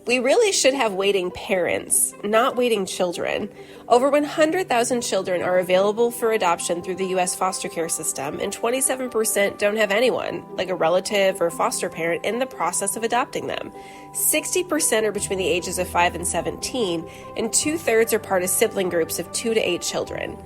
We really should have waiting parents, not waiting children. Over 100,000 children are available for adoption through the U.S. foster care system, and 27% don't have anyone, like a relative or foster parent, in the process of adopting them. 60% are between the ages of 5 and 17, and two-thirds are part of sibling groups of 2 to 8 children.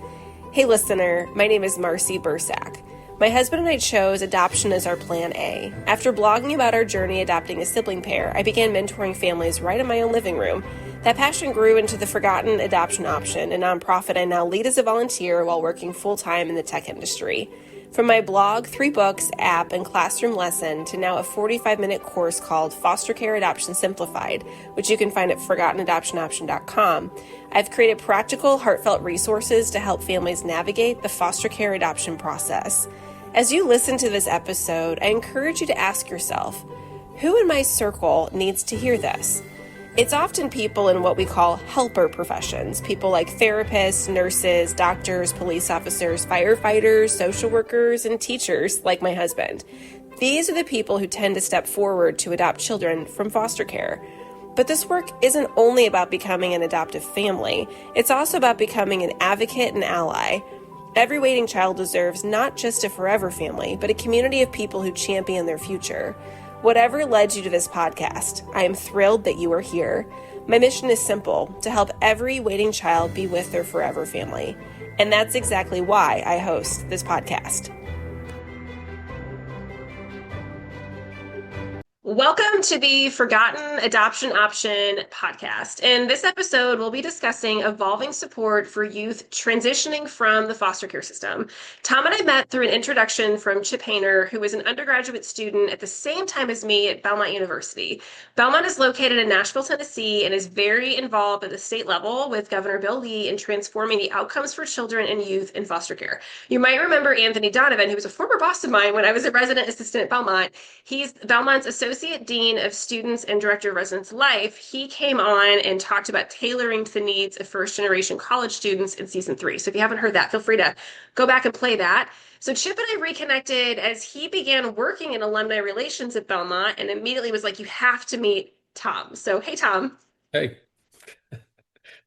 Hey listener, my name is Marcy Bursack. My husband and I chose adoption as our plan A. After blogging about our journey adopting a sibling pair, I began mentoring families right in my own living room. That passion grew into the Forgotten Adoption Option, a nonprofit I now lead as a volunteer while working full-time in the tech industry. From my blog, 3 books, app, and classroom lesson to now a 45-minute course called Foster Care Adoption Simplified, which you can find at ForgottenAdoptionOption.com, I've created practical, heartfelt resources to help families navigate the foster care adoption process. As you listen to this episode, I encourage you to ask yourself, who in my circle needs to hear this? It's often people in what we call helper professions, people like therapists, nurses, doctors, police officers, firefighters, social workers, and teachers like my husband. These are the people who tend to step forward to adopt children from foster care. But this work isn't only about becoming an adoptive family, it's also about becoming an advocate and ally. Every waiting child deserves not just a forever family, but a community of people who champion their future. Whatever led you to this podcast, I am thrilled that you are here. My mission is simple, to help every waiting child be with their forever family. And that's exactly why I host this podcast. Welcome to the Forgotten Adoption Option podcast. In this episode, we'll be discussing evolving support for youth transitioning from the foster care system. Tom and I met through an introduction from Chip Hayner, who was an undergraduate student at the same time as me at Belmont University. Belmont is located in Nashville, Tennessee, and is very involved at the state level with Governor Bill Lee in transforming the outcomes for children and youth in foster care. You might remember Anthony Donovan, who was a former boss of mine when I was a resident assistant at Belmont. He's Belmont's Associate Dean of Students and Director of Residence Life. He came on and talked about tailoring to the needs of first-generation college students in season 3. So if you haven't heard that, feel free to go back and play that. So Chip and I reconnected as he began working in alumni relations at Belmont and immediately was like, you have to meet Tom. So, hey, Tom. Hey,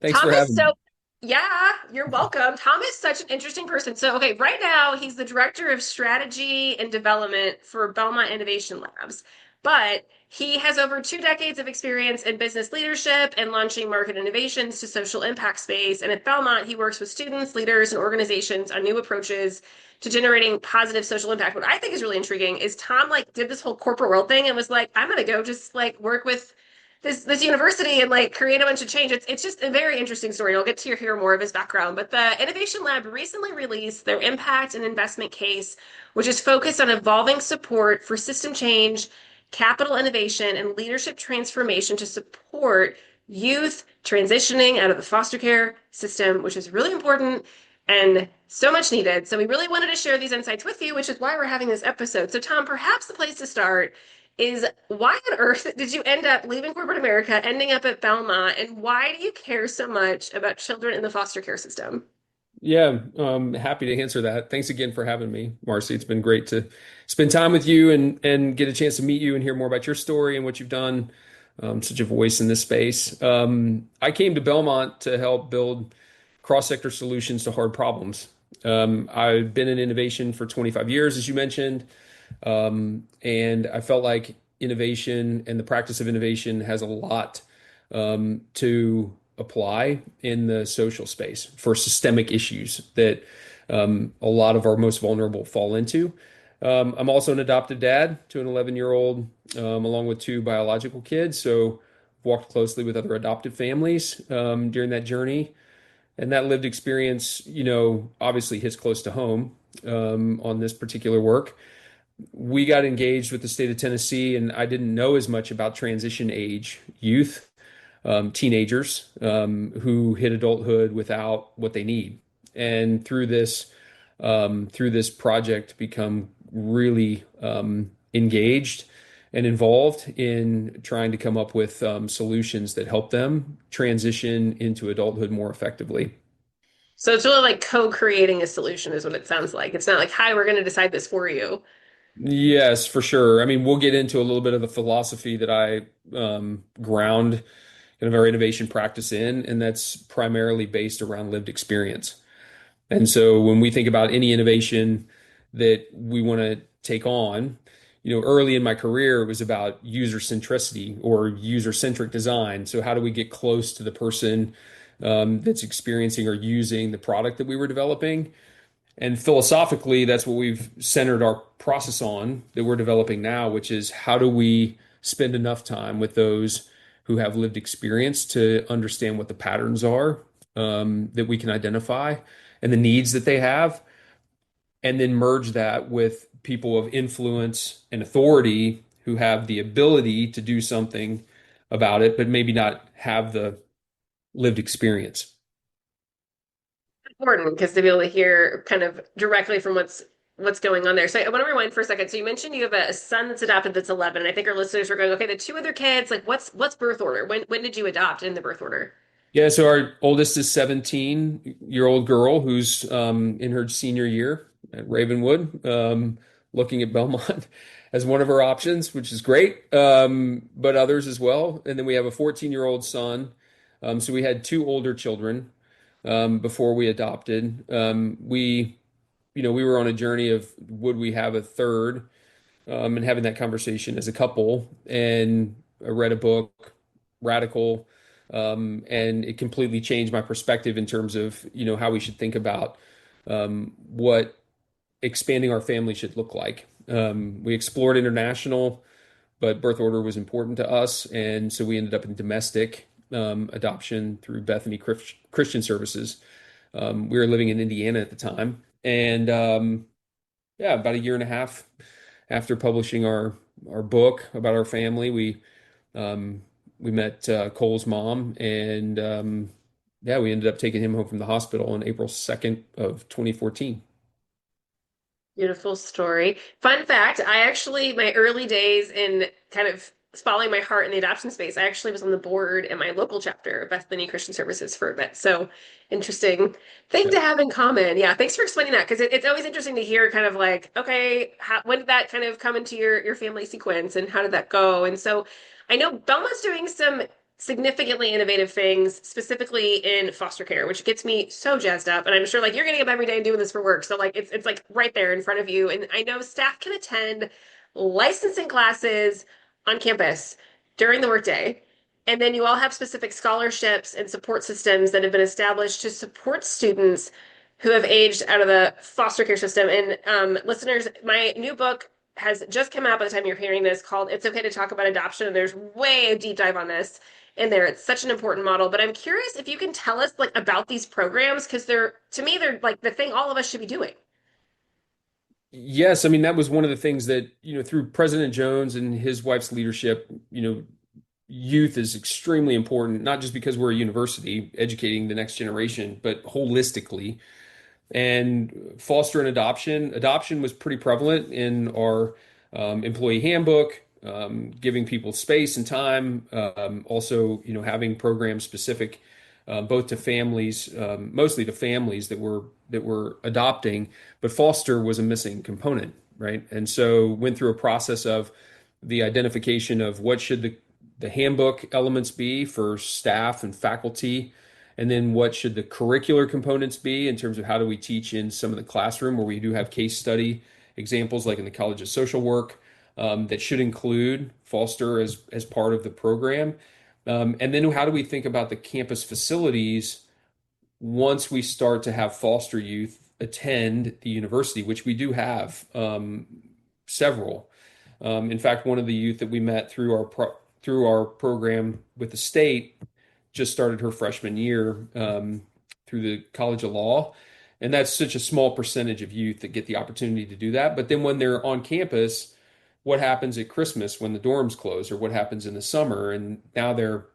thanks Tom for is having me. so, yeah, you're welcome. Tom is such an interesting person. So, okay, right now he's the Director of Strategy and Development for Belmont Innovation Labs. But he has over 2 decades of experience in business leadership and launching market innovations to social impact space. And at Belmont, he works with students, leaders, and organizations on new approaches to generating positive social impact. What I think is really intriguing is Tom did this whole corporate world thing and was like, I'm gonna go just work with this university and create a bunch of change. It's just a very interesting story. I'll get to hear more of his background. But the Innovation Lab recently released their impact and investment case, which is focused on evolving support for system change, capital innovation, and leadership transformation to support youth transitioning out of the foster care system, which is really important and so much needed. So we really wanted to share these insights with you, which is why we're having this episode. So Tom, perhaps the place to start is why on earth did you end up leaving corporate America, ending up at Belmont, and why do you care so much about children in the foster care system? Yeah, happy to answer that. Thanks again for having me, Marcy. It's been great to spend time with you and get a chance to meet you and hear more about your story and what you've done. Such a voice in this space. I came to Belmont to help build cross-sector solutions to hard problems. I've been in innovation for 25 years, as you mentioned, and I felt like innovation and the practice of innovation has a lot to apply in the social space for systemic issues that a lot of our most vulnerable fall into. I'm also an adopted dad to an 11-year-old, along with 2 biological kids. So walked closely with other adopted families during that journey. And that lived experience, obviously hits close to home on this particular work. We got engaged with the state of Tennessee, and I didn't know as much about transition age youth, teenagers who hit adulthood without what they need. And through this project, become really engaged and involved in trying to come up with solutions that help them transition into adulthood more effectively. So it's really like co-creating a solution is what it sounds like. It's not like, hi, we're going to decide this for you. Yes, for sure. I mean, we'll get into a little bit of the philosophy that I ground kind of our innovation practice in, and that's primarily based around lived experience. And so when we think about any innovation that we want to take on, early in my career, it was about user centricity or user centric design. So how do we get close to the person that's experiencing or using the product that we were developing? And philosophically, that's what we've centered our process on that we're developing now, which is how do we spend enough time with those who have lived experience to understand what the patterns are that we can identify and the needs that they have, and then merge that with people of influence and authority who have the ability to do something about it, but maybe not have the lived experience. Important because to be able to hear kind of directly from what's going on there. So I want to rewind for a second. So you mentioned you have a son that's adopted that's 11, and I think our listeners are going, okay, the two other kids, like what's birth order? When did you adopt in the birth order? Yeah, so our oldest is 17-year-old girl who's in her senior year at Ravenwood, looking at Belmont as one of her options, which is great, but others as well. And then we have a 14-year-old son. So we had two older children before we adopted. We were on a journey of would we have a third, and having that conversation as a couple. And I read a book, Radical, and it completely changed my perspective in terms of, how we should think about what expanding our family should look like. We explored international, but birth order was important to us, and so we ended up in domestic adoption through Bethany Christian Services. We were living in Indiana at the time, and yeah, about a year and a half after publishing our book about our family, um, we met Cole's mom, and yeah, we ended up taking him home from the hospital on April 2nd of 2014. Beautiful story. Fun fact, I actually, my early days in kind of following my heart in the adoption space, I actually was on the board in my local chapter of Bethany Christian Services for a bit. So interesting thing Yeah. to have in common. Yeah, thanks for explaining that because it's always interesting to hear kind of like, okay, when did that kind of come into your family sequence and how did that go? And so I know Belmont's doing some significantly innovative things, specifically in foster care, which gets me so jazzed up. And I'm sure like you're getting up every day and doing this for work. So like it's like right there in front of you. And I know staff can attend licensing classes on campus during the workday. And then you all have specific scholarships and support systems that have been established to support students who have aged out of the foster care system. And listeners, my new book has just come out by the time you're hearing this called It's Okay to Talk About Adoption. And there's way a deep dive on this in there. It's such an important model. But I'm curious if you can tell us like about these programs because they're to me they're like the thing all of us should be doing. Yes, I mean that was one of the things that, through President Jones and his wife's leadership, youth is extremely important, not just because we're a university educating the next generation, but holistically. And foster and adoption was pretty prevalent in our employee handbook, giving people space and time. Also, having programs specific both to families, mostly to families that were adopting, but foster was a missing component, right? And so went through a process of the identification of what should the handbook elements be for staff and faculty, and then what should the curricular components be in terms of how do we teach in some of the classroom where we do have case study examples like in the College of Social Work, that should include foster as part of the program. And then how do we think about the campus facilities once we start to have foster youth attend the university, which we do have several. In fact, one of the youth that we met through our program with the state just started her freshman year through the College of Law. And that's such a small percentage of youth that get the opportunity to do that. But then when they're on campus, what happens at Christmas when the dorms close, or what happens in the summer? And now they're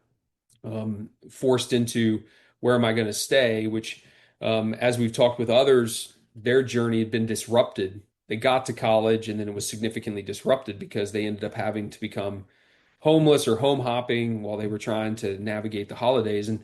forced into where am I going to stay? Which, as we've talked with others, their journey had been disrupted. They got to college and then it was significantly disrupted because they ended up having to become homeless or home hopping while they were trying to navigate the holidays. And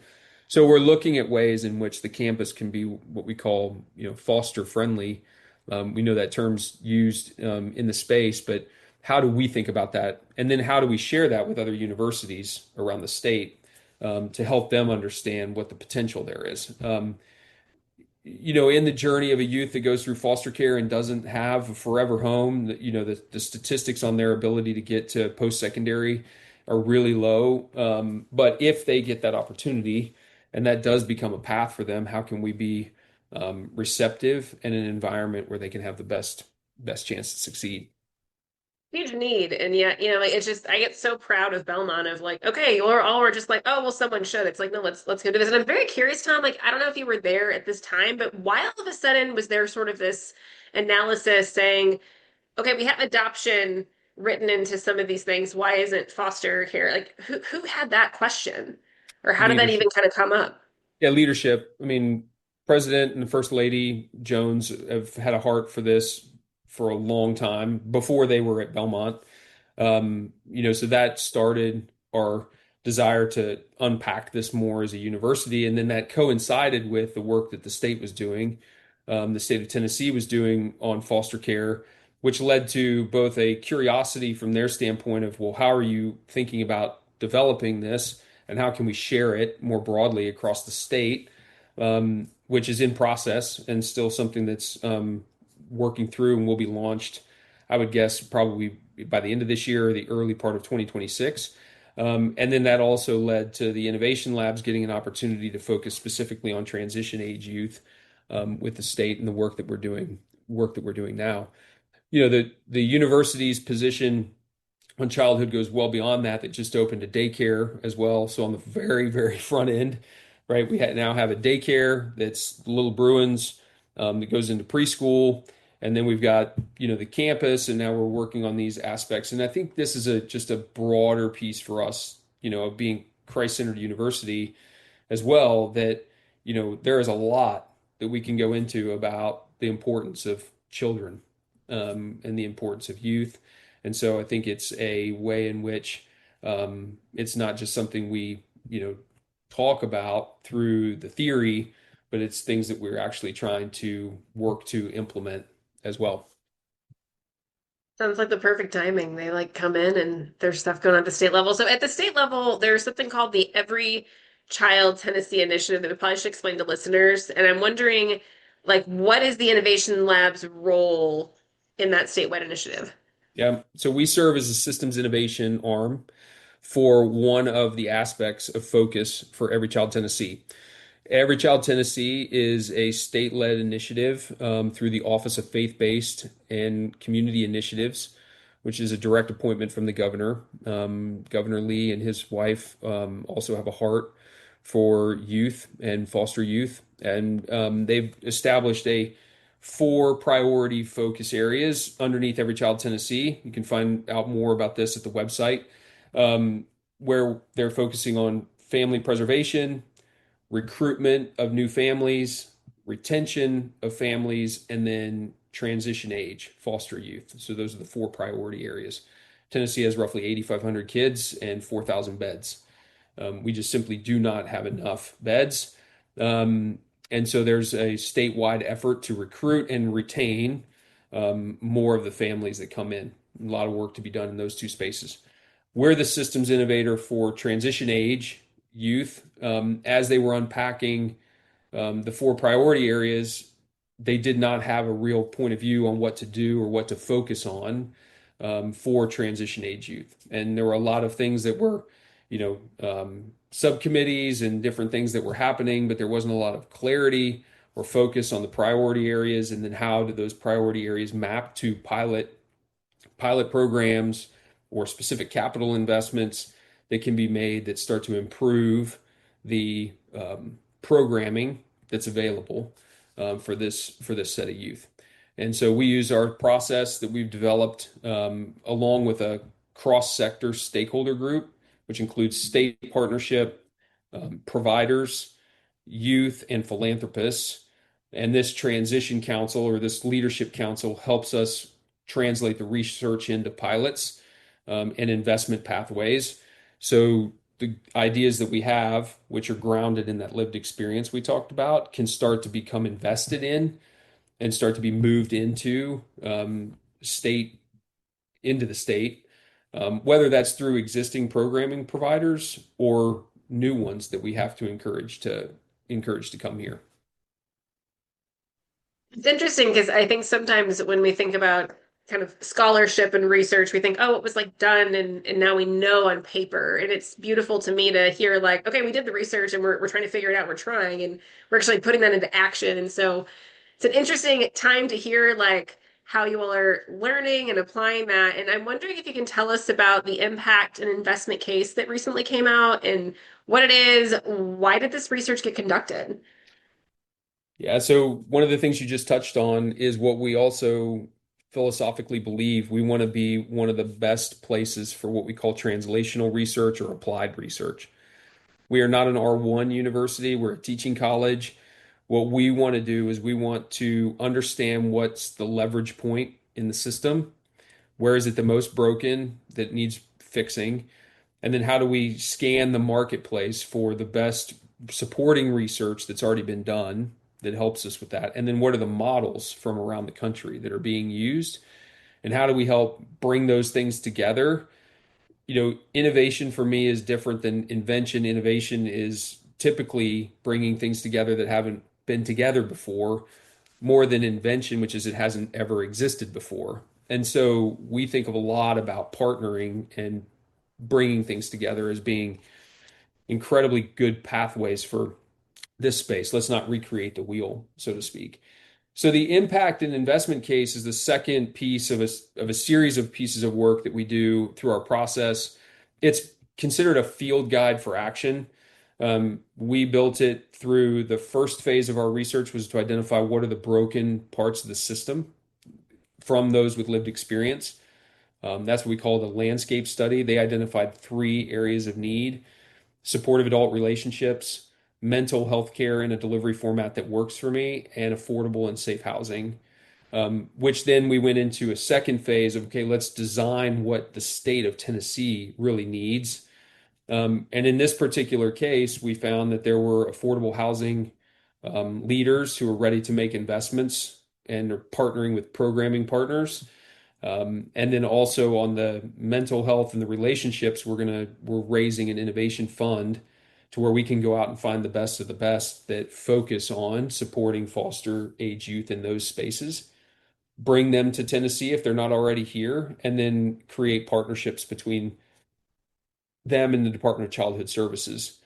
so we're looking at ways in which the campus can be what we call, foster friendly, We know that term's used in the space, but how do we think about that? And then how do we share that with other universities around the state to help them understand what the potential there is? In the journey of a youth that goes through foster care and doesn't have a forever home, the statistics on their ability to get to post-secondary are really low. But if they get that opportunity and that does become a path for them, how can we be receptive in an environment where they can have the best chance to succeed? Huge need. And yet, like, it's just I get so proud of Belmont of like, okay, or all we're just like, oh well, someone should. It's like, no, let's go do this. And I'm very curious, Tom, like I don't know if you were there at this time, but why all of a sudden was there sort of this analysis saying, okay, we have adoption written into some of these things. Why isn't foster care? Like who had that question? Or how did that even Leadership. kind of come up? Yeah, leadership. I mean, President and First Lady Jones have had a heart for this for a long time before they were at Belmont. So that started our desire to unpack this more as a university, and then that coincided with the work that the state was doing. The state of Tennessee was doing on foster care, which led to both a curiosity from their standpoint of, well, how are you thinking about developing this, and how can we share it more broadly across the state, which is in process and still something that's working through and will be launched, I would guess, probably by the end of this year or the early part of 2026. And then that also led to the innovation labs getting an opportunity to focus specifically on transition age youth with the state and the work that we're doing now. The university's position on childhood goes well beyond that. That just opened a daycare as well. So on the very, very front end, right, now have a daycare that's Little Bruins that goes into preschool, and then we've got the campus, and now we're working on these aspects. And I think this is just a broader piece for us, of being Christ-centered university as well. That there is a lot that we can go into about the importance of children and the importance of youth. And so I think it's a way in which it's not just something we, talk about through the theory, but it's things that we're actually trying to work to implement as well. Sounds like the perfect timing. They like come in and there's stuff going on at the state level. So at the state level, there's something called the Every Child Tennessee Initiative that we probably should explain to listeners. And I'm wondering, like, what is the Innovation Lab's role in that statewide initiative? Yeah. So we serve as a systems innovation arm for one of the aspects of focus for Every Child Tennessee. Every Child Tennessee is a state-led initiative through the Office of Faith-Based and Community Initiatives, which is a direct appointment from the governor. Governor Lee and his wife also have a heart for youth and foster youth, and they've established a four priority focus areas underneath Every Child Tennessee. You can find out more about this at the website, where they're focusing on family preservation, recruitment of new families, retention of families, and then transition age, foster youth. So those are the four priority areas. Tennessee has roughly 8,500 kids and 4,000 beds. We just simply do not have enough beds. And so there's a statewide effort to recruit and retain more of the families that come in. A lot of work to be done in those two spaces. We're the systems innovator for transition age youth. As they were unpacking the four priority areas, they did not have a real point of view on what to do or what to focus on for transition age youth. And there were a lot of things that were, subcommittees and different things that were happening, but there wasn't a lot of clarity or focus on the priority areas. And then how do those priority areas map to pilot programs or specific capital investments that can be made that start to improve the programming that's available for this set of youth. And so we use our process that we've developed along with a cross-sector stakeholder group, which includes state partnership, providers, youth, and philanthropists. And this transition council or this leadership council helps us translate the research into pilots and investment pathways. So the ideas that we have, which are grounded in that lived experience we talked about, can start to become invested in and start to be moved state into the state, whether that's through existing programming providers or new ones that we have to encourage to come here. It's interesting because I think sometimes when we think about kind of scholarship and research, we think, oh, it was like done and now we know on paper. And it's beautiful to me to hear like, okay, we did the research and we're trying to figure it out, we're trying, and we're actually putting that into action. And so it's an interesting time to hear like how you all are learning and applying that. And I'm wondering if you can tell us about the impact and investment case that recently came out and what it is. Why did this research get conducted? Yeah, so one of the things you just touched on is what we also philosophically believe. We want to be one of the best places for what we call translational research or applied research. We are not an R1 university, we're a teaching college. What we want to do is we want to understand what's the leverage point in the system. Where is it the most broken that needs fixing? And then how do we scan the marketplace for the best supporting research that's already been done that helps us with that? And then what are the models from around the country that are being used? And how do we help bring those things together? Innovation for me is different than invention. Innovation is typically bringing things together that haven't been together before, more than invention, which is it hasn't ever existed before. And so we think of a lot about partnering and bringing things together as being incredibly good pathways for this space. Let's not recreate the wheel, so to speak. So the impact and investment case is the second piece of a series of pieces of work that we do through our process. It's considered a field guide for action. We built it through the first phase of our research was to identify what are the broken parts of the system from those with lived experience. That's what we call the landscape study. They identified three areas of need: supportive adult relationships, mental health care in a delivery format that works for me, and affordable and safe housing. Which then we went into a second phase of, okay, let's design what the state of Tennessee really needs. And in this particular case, we found that there were affordable housing leaders who are ready to make investments and are partnering with programming partners. And then also on the mental health and the relationships, we're raising an innovation fund to where we can go out and find the best of the best that focus on supporting foster age youth in those spaces, bring them to Tennessee if they're not already here, and then create partnerships between them and the Department of Childhood Services.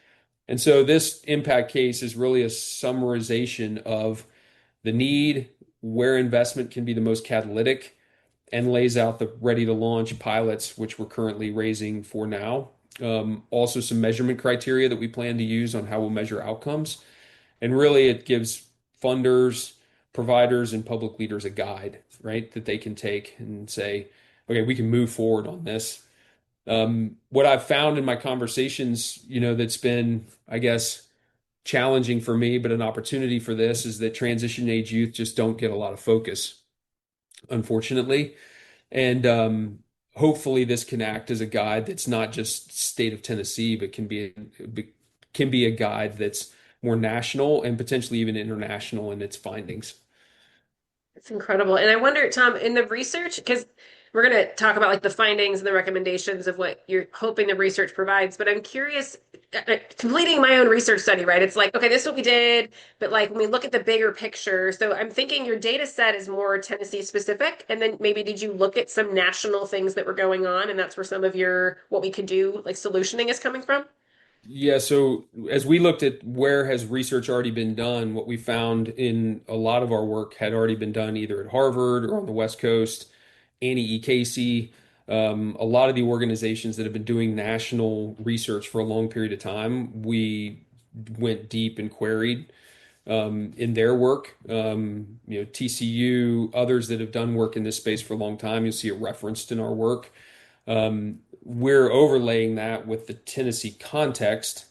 And so this impact case is really a summarization of the need, where investment can be the most catalytic, and lays out the ready to launch pilots, which we're currently raising for now. Also, some measurement criteria that we plan to use on how we'll measure outcomes. And really, it gives funders, providers, and public leaders a guide, right, that they can take and say, okay, we can move forward on this. What I've found in my conversations, that's been, I guess, challenging for me, but an opportunity for this is that transition age youth just don't get a lot of focus, unfortunately. And hopefully, this can act as a guide that's not just state of Tennessee, but can be a guide that's more national and potentially even international in its findings. It's incredible. And I wonder, Tom, in the research, because we're going to talk about like the findings and the recommendations of what you're hoping the research provides, but I'm curious, completing my own research study, right? It's like, okay, this is what we did, but like when we look at the bigger picture, so I'm thinking your data set is more Tennessee specific, and then maybe did you look at some national things that were going on, and that's where some of your what we could do, like solutioning is coming from? Yeah, so as we looked at where has research already been done, what we found in a lot of our work had already been done either at Harvard or on the West Coast, Annie E. Casey, a lot of the organizations that have been doing national research for a long period of time, we went deep and queried in their work. TCU, others that have done work in this space for a long time, you'll see it referenced in our work. We're overlaying that with the Tennessee context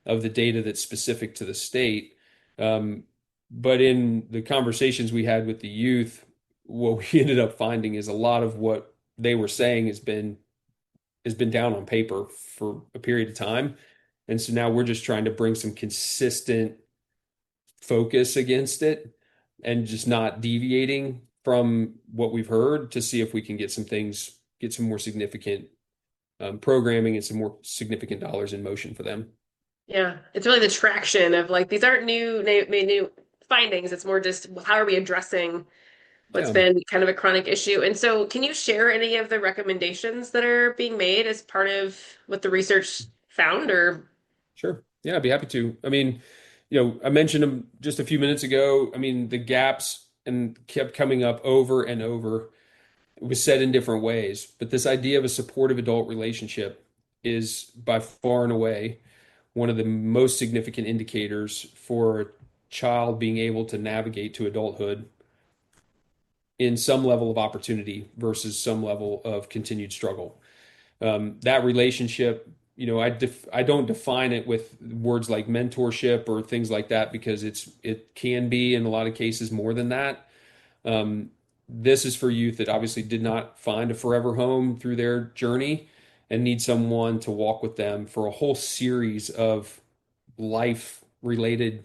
of the data that's specific to the state. Um, but in the conversations we had with the youth, what we ended up finding is a lot of what they were saying has been down on paper for a period of time. And so now we're just trying to bring some consistent focus against it. and just not deviating from what we've heard to see if we can get some things, get some more significant programming and some more significant dollars in motion for them. Yeah, it's really the traction of like these aren't new findings. It's more just how are we addressing what's Yeah, been kind of a chronic issue. And so, can you share any of the recommendations that are being made as part of what the research found? Or sure. Yeah, I'd be happy to. I mean, I mentioned them just a few minutes ago. I mean, the gaps and kept coming up over and over. It was said in different ways, but this idea of a supportive adult relationship is by far and away one of the most significant indicators for a child being able to navigate to adulthood in some level of opportunity versus some level of continued struggle. That relationship, I don't define it with words like mentorship or things like that because it can be in a lot of cases more than that. Um, this is for youth that obviously did not find a forever home through their journey and need someone to walk with them for a whole series of life related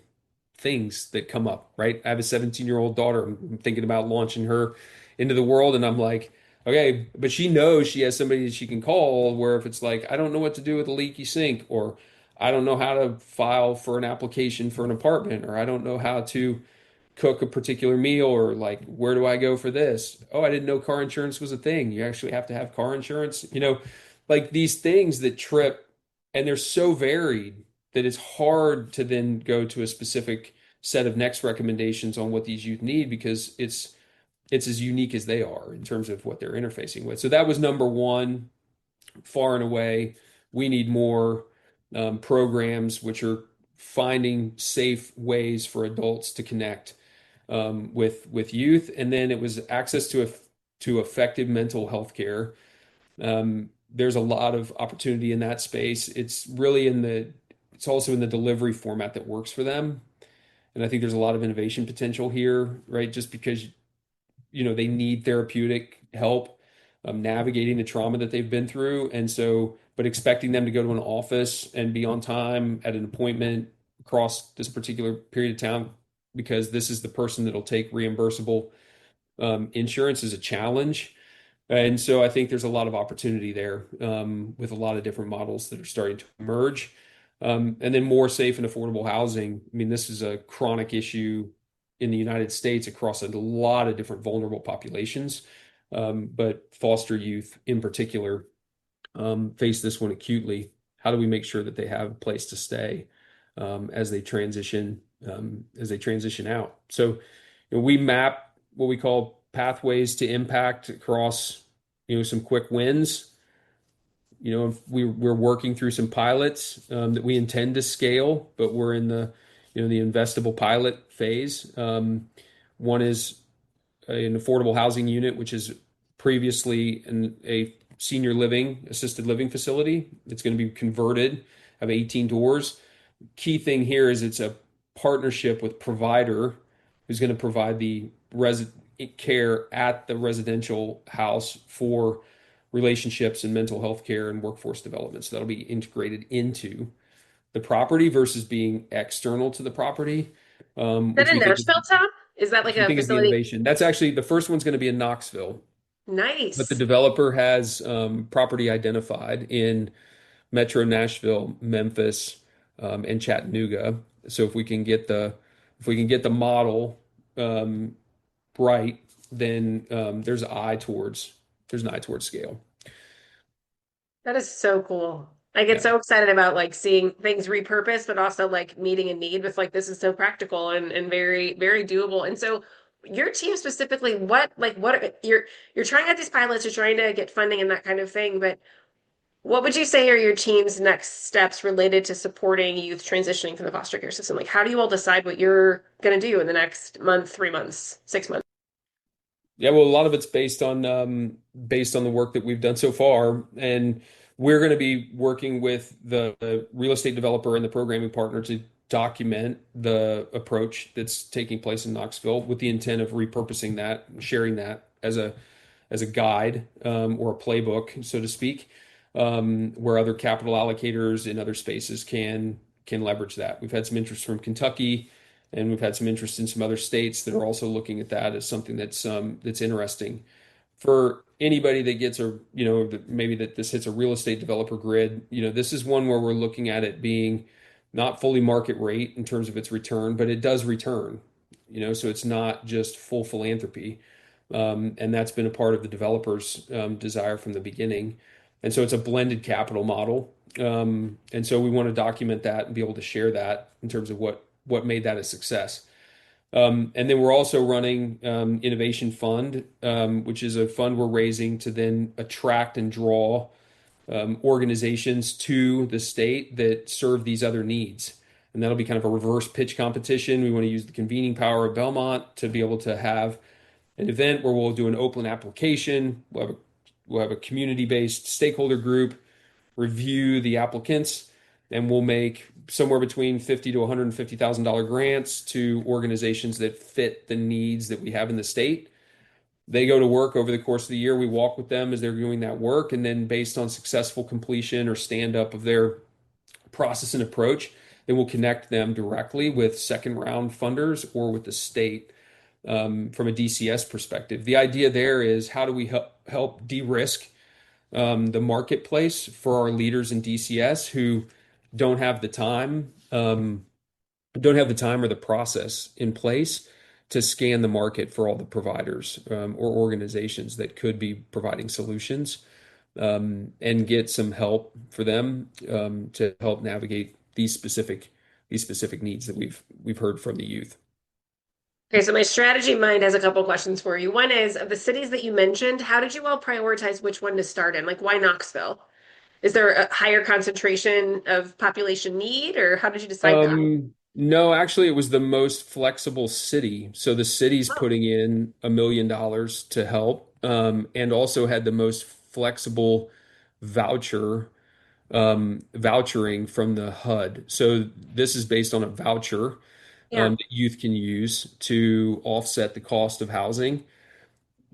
things that come up, right? I have a 17-year-old daughter. I'm thinking about launching her into the world, and I'm like, okay, but she knows she has somebody that she can call. Where if it's like, I don't know what to do with a leaky sink, or I don't know how to file for an application for an apartment, or I don't know how to cook a particular meal, or like, where do I go for this? Oh, I didn't know car insurance was a thing. You actually have to have car insurance, like these things that trip, and they're so varied that it's hard to then go to a specific set of next recommendations on what these youth need because it's as unique as they are in terms of what they're interfacing with. So that was number one, far and away. We need more programs which are finding safe ways for adults to connect with youth, and then it was access to effective mental health care. There's a lot of opportunity in that space. It's also in the delivery format that works for them. And I think there's a lot of innovation potential here, right? Just because, they need therapeutic help navigating the trauma that they've been through. And so, but expecting them to go to an office and be on time at an appointment across this particular period of time because this is the person that'll take reimbursable insurance is a challenge. And so I think there's a lot of opportunity there with a lot of different models that are starting to emerge. And then more safe and affordable housing. I mean, this is a chronic issue in the United States across a lot of different vulnerable populations, but foster youth in particular face this one acutely. How do we make sure that they have a place to stay as they transition out? So, we map what we call pathways to impact across, some quick wins. We're working through some pilots that we intend to scale, but we're in the investable pilot phase. One is an affordable housing unit, which is previously a senior living, assisted living facility. It's going to be converted, have 18 doors. Key thing here is it's a partnership with provider who's going to provide the resident care at the residential house for relationships and mental health care and workforce development. So that'll be integrated into the property versus being external to the property, is that in Nashville, Tom? Is that like which we a think is the facility? innovation. That's actually the first one's going to be in Knoxville, but the Nice. developer has property identified in Metro Nashville, Memphis, and Chattanooga. So if we can get the model um, right, then there's an eye towards scale. That is so cool. I get Yeah. so excited about like seeing things repurposed, but also like meeting a need with like this is so practical and very, very doable. And so your team specifically, you're trying out these pilots, you're trying to get funding and that kind of thing, but what would you say are your team's next steps related to supporting youth transitioning from the foster care system? Like how do you all decide what you're gonna do in the next month, 3 months, 6 months? Yeah, well, a lot of it's based on the work that we've done so far, and we're going to be working with the real estate developer and the programming partner to document the approach that's taking place in Knoxville with the intent of repurposing that, sharing that as a guide or a playbook, so to speak, where other capital allocators in other spaces can leverage that. We've had some interest from Kentucky, And we've had some interest in some other states that are also looking at that as something that's interesting for anybody that gets a, maybe that this hits a real estate developer grid. This is one where we're looking at it being not fully market rate in terms of its return, but it does return, so it's not just full philanthropy. And that's been a part of the developer's desire from the beginning. And so it's a blended capital model. And so we want to document that and be able to share that in terms of what made that a success. And then we're also running Innovation Fund, which is a fund we're raising to then attract and draw organizations to the state that serve these other needs. And that'll be kind of a reverse pitch competition. We want to use the convening power of Belmont to be able to have an event where we'll do an open application. We'll have a community-based stakeholder group review the applicants, and we'll make somewhere between $50,000 to $150,000 grants to organizations that fit the needs that we have in the state. They go to work over the course of the year. We walk with them as they're doing that work, and then based on successful completion or stand up of their process and approach, then we'll connect them directly with second round funders or with the state from a DCS perspective. The idea there is how do we help de-risk the marketplace for our leaders in DCS who don't have the time, or the process in place to scan the market for all the providers or organizations that could be providing solutions, and get some help for them to help navigate these specific needs that we've heard from the youth. Okay, so my strategy mind has a couple questions for you. One is, of the cities that you mentioned, how did you all prioritize which one to start in? Like, why Knoxville? Is there a higher concentration of population need, or how did you decide that? No, actually, it was the most flexible city. So the city's Oh, putting in $1 million to help, and also had the most flexible voucher vouchering from the HUD. So this is based on a voucher yeah. that youth can use to offset the cost of housing.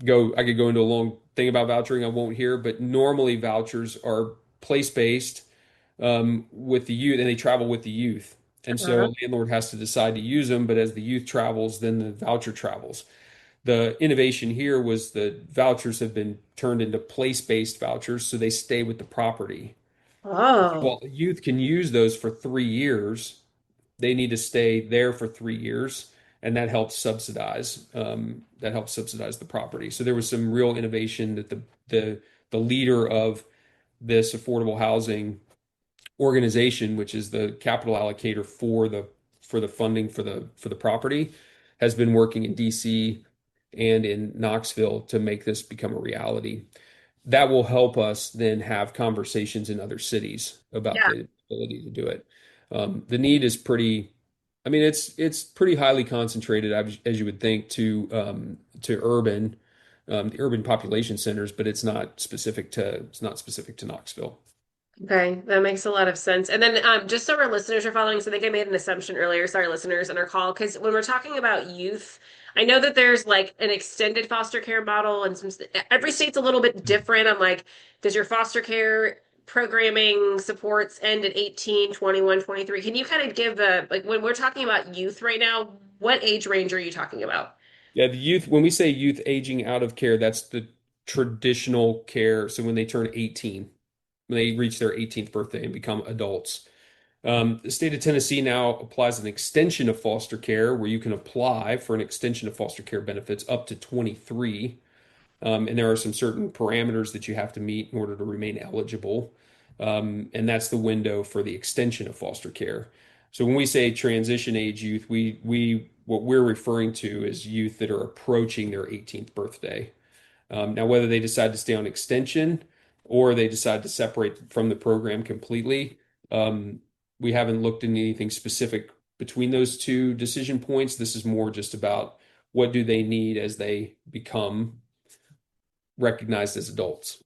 I could go into a long thing about vouchering. I won't here, but normally vouchers are place-based with the youth, and they travel with the youth. And so Uh-huh. a landlord has to decide to use them, but as the youth travels, then the voucher travels. The innovation here was the vouchers have been turned into place-based vouchers, so they stay with the property. Oh, Well, youth can use those for 3 years. They need to stay there for 3 years, and that helps subsidize the property. So there was some real innovation that the leader of this affordable housing organization, which is the capital allocator for the funding for the property, has been working in DC and in Knoxville to make this become a reality. That will help us then have conversations in other cities about yeah. the ability to do it. The need is pretty, I mean, it's pretty highly concentrated, as you would think, to the urban population centers, but it's not specific to Knoxville. Okay, that makes a lot of sense. And then just so our listeners are following, so I think I made an assumption earlier, sorry, listeners, in our call, because when we're talking about youth, I know that there's like an extended foster care model, and every state's a little bit different. I'm like, does your foster care programming supports end at 18, 21, 23? Can you kind of give like when we're talking about youth right now, what age range are you talking about? Yeah, the youth, when we say youth aging out of care, that's the traditional care. So when they turn 18, when they reach their 18th birthday and become adults. The state of Tennessee now applies an extension of foster care where you can apply for an extension of foster care benefits up to 23. And there are some certain parameters that you have to meet in order to remain eligible. And that's the window for the extension of foster care. So when we say transition age youth, we what we're referring to is youth that are approaching their 18th birthday. Now, whether they decide to stay on extension or they decide to separate from the program completely, um, we haven't looked into anything specific between those two decision points. This is more just about what do they need as they become recognized as adults.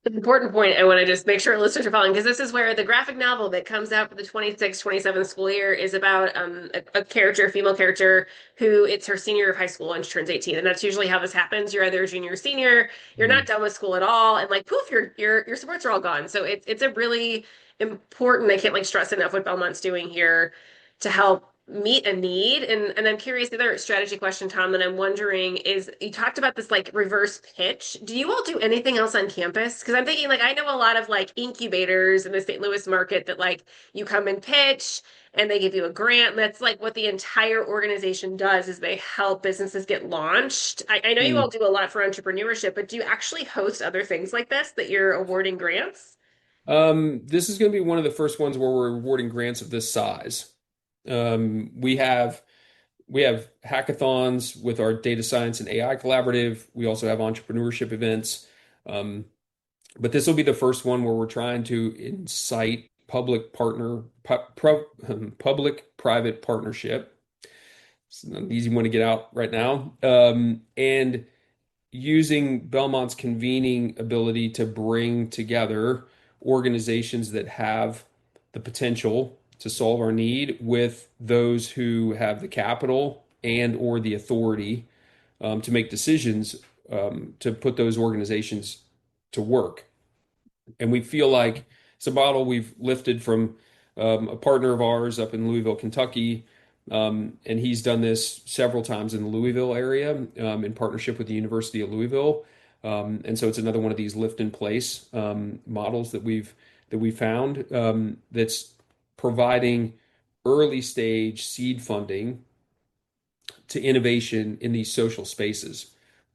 An important point I want to just make sure listeners are following, because this is where the graphic novel that comes out for the 26-27 school year is about a character, a female character, who it's her senior year of high school when she turns 18. And that's usually how this happens. You're either a junior or senior, you're not Mhm. done with school at all, and like poof, your supports are all gone. So it's a really important, I can't like stress enough what Belmont's doing here to help meet a need. And I'm curious, the other strategy question, Tom, that I'm wondering is you talked about this like reverse pitch. Do you all do anything else on campus? Because I'm thinking like I know a lot of like incubators in the St. Louis market that like you come and pitch and they give you a grant. That's like what the entire organization does is they help businesses get launched. I know you all Mm. do a lot for entrepreneurship, but do you actually host other things like this that you're awarding grants? This is going to be one of the first ones where we're awarding grants of this size. We have hackathons with our data science and AI collaborative. We also have entrepreneurship events. Um, but this will be the first one where we're trying to incite public-private partnership. It's not an easy one to get out right now. And using Belmont's convening ability to bring together organizations that have the potential to solve our need with those who have the capital and or the authority to make decisions to put those organizations to work. And we feel like it's a model we've lifted from a partner of ours up in Louisville, Kentucky. And he's done this several times in the Louisville area in partnership with the University of Louisville. And so it's another one of these lift in place models that we found that's providing early stage seed funding to innovation in these social spaces.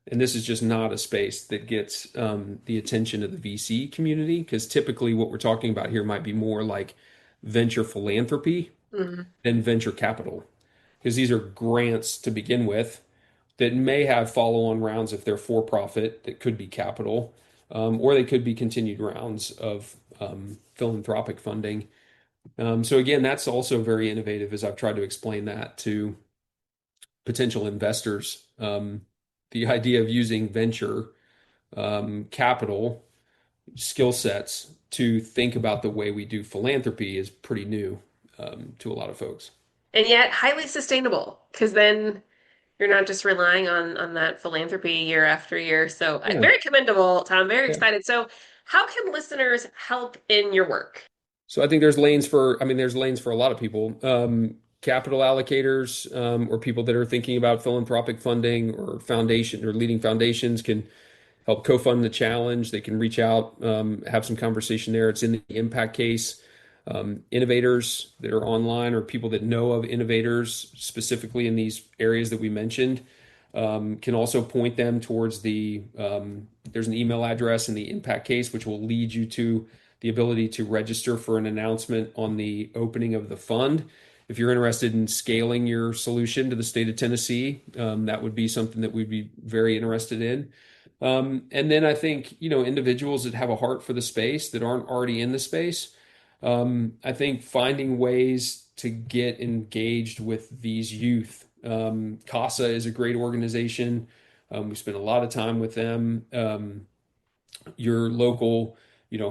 And this is just not a space that gets the attention of the VC community, because typically what we're talking about here might be more like venture philanthropy Mhm. than venture capital, because these are grants to begin with that may have follow-on rounds if they're for profit that could be capital, or they could be continued rounds of philanthropic funding. So again, that's also very innovative as I've tried to explain that to potential investors. The idea of using venture capital skill sets to think about the way we do philanthropy is pretty new to a lot of folks. And yet highly sustainable because then you're not just relying on that philanthropy year after year. So Yeah, very commendable, Tom. Very yeah. excited. So how can listeners help in your work? So I think I mean, there's lanes for a lot of people. Capital allocators or people that are thinking about philanthropic funding or foundation or leading foundations can help co-fund the challenge. They can reach out, have some conversation there. It's in the impact case. Innovators that are online or people that know of innovators specifically in these areas that we mentioned can also point them towards there's an email address in the impact case, which will lead you to the ability to register for an announcement on the opening of the fund. If you're interested in scaling your solution to the state of Tennessee, that would be something that we'd be very interested in. And then I think, individuals that have a heart for the space that aren't already in the space, I think finding ways to get engaged with these youth. CASA is a great organization. We spend a lot of time with them. Your local,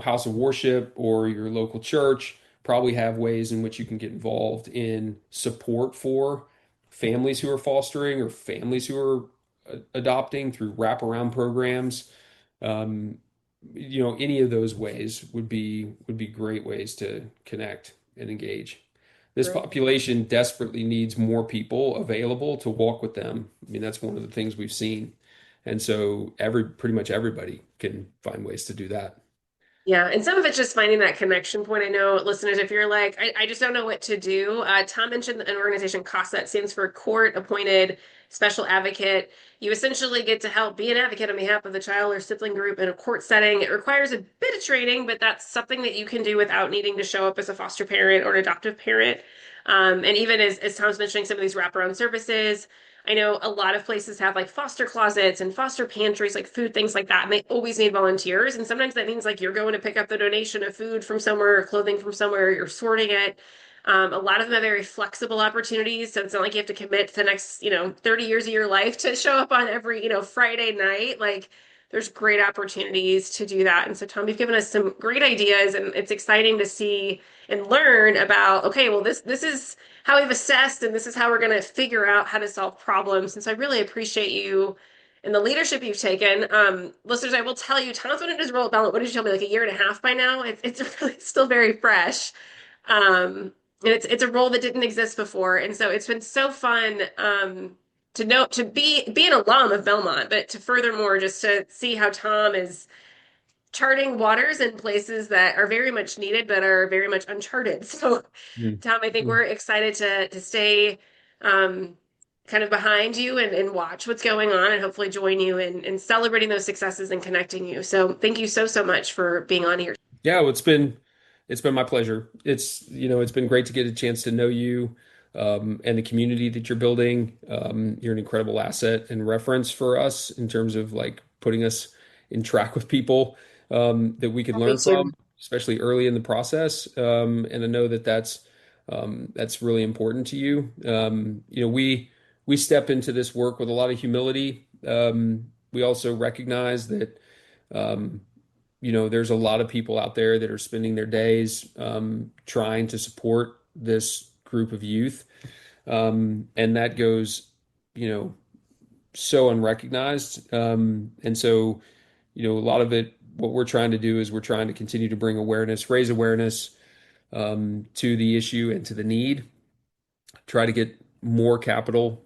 house of worship or your local church probably have ways in which you can get involved in support for families who are fostering or families who are adopting through wraparound programs. Um, any of those ways would be great ways to connect and engage. This Great. population desperately needs more people available to walk with them. I mean, that's one of the things we've seen. And so pretty much everybody can find ways to do that. Yeah, and some of it's just finding that connection point. I know, listeners, if you're like, I just don't know what to do. Tom mentioned an organization, CASA, that stands for Court Appointed Special Advocate. You essentially get to help be an advocate on behalf of the child or sibling group in a court setting. It requires a bit of training, but that's something that you can do without needing to show up as a foster parent or an adoptive parent. And even as Tom's mentioning, some of these wraparound services. I know a lot of places have like foster closets and foster pantries, like food, things like that. And they always need volunteers. And sometimes that means like you're going to pick up the donation of food from somewhere or clothing from somewhere, you're sorting it. A lot of them have very flexible opportunities. So it's not like you have to commit to the next, 30 years of your life to show up on every, Friday night. Like there's great opportunities to do that. And so, Tom, you've given us some great ideas, and it's exciting to see and learn about, okay, well, this is how we've assessed, and this is how we're going to figure out how to solve problems. And so I really appreciate you and the leadership you've taken. Listeners, I will tell you, Tom's been in his role at Belmont. What did you tell me, like a year and a half by now? It's really still very fresh. And it's a role that didn't exist before. And so it's been so fun to be an alum of Belmont, but to furthermore just to see how Tom is charting waters in places that are very much needed but are very much uncharted. So, Mm. Tom, I think we're excited to stay um, kind of behind you and watch what's going on and hopefully join you in celebrating those successes and connecting you. So, thank you so much for being on here. Yeah, well, it's been my pleasure. It's been great to get a chance to know you, and the community that you're building. You're an incredible asset and reference for us in terms of like putting us in track with people that we could Oh, me learn too. from, especially early in the process. And I know that that's really important to you. We step into this work with a lot of humility. We also recognize that. Um, there's a lot of people out there that are spending their days trying to support this group of youth. And that goes, you know, so unrecognized. And so, a lot of it, what we're trying to do is we're trying to continue to bring awareness, raise awareness to the issue and to the need, try to get more capital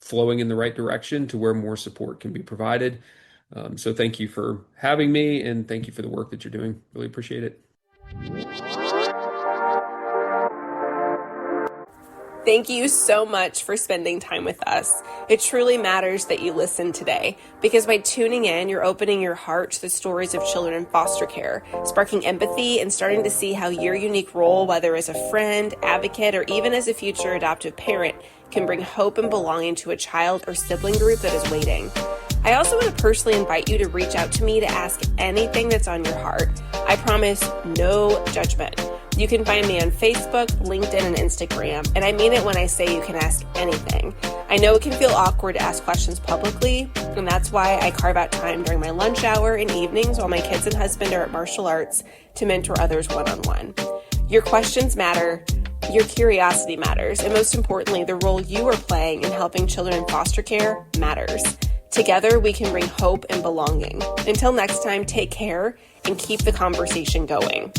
flowing in the right direction to where more support can be provided. So thank you for having me and thank you for the work that you're doing. Really appreciate it. Thank you so much for spending time with us. It truly matters that you listen today because by tuning in, you're opening your heart to the stories of children in foster care, sparking empathy and starting to see how your unique role, whether as a friend, advocate, or even as a future adoptive parent, can bring hope and belonging to a child or sibling group that is waiting. I also want to personally invite you to reach out to me to ask anything that's on your heart. I promise no judgment. You can find me on Facebook, LinkedIn, and Instagram, and I mean it when I say you can ask anything. I know it can feel awkward to ask questions publicly, and that's why I carve out time during my lunch hour and evenings while my kids and husband are at martial arts to mentor others one-on-one. Your questions matter, your curiosity matters, and most importantly, the role you are playing in helping children in foster care matters. Together, we can bring hope and belonging. Until next time, take care and keep the conversation going.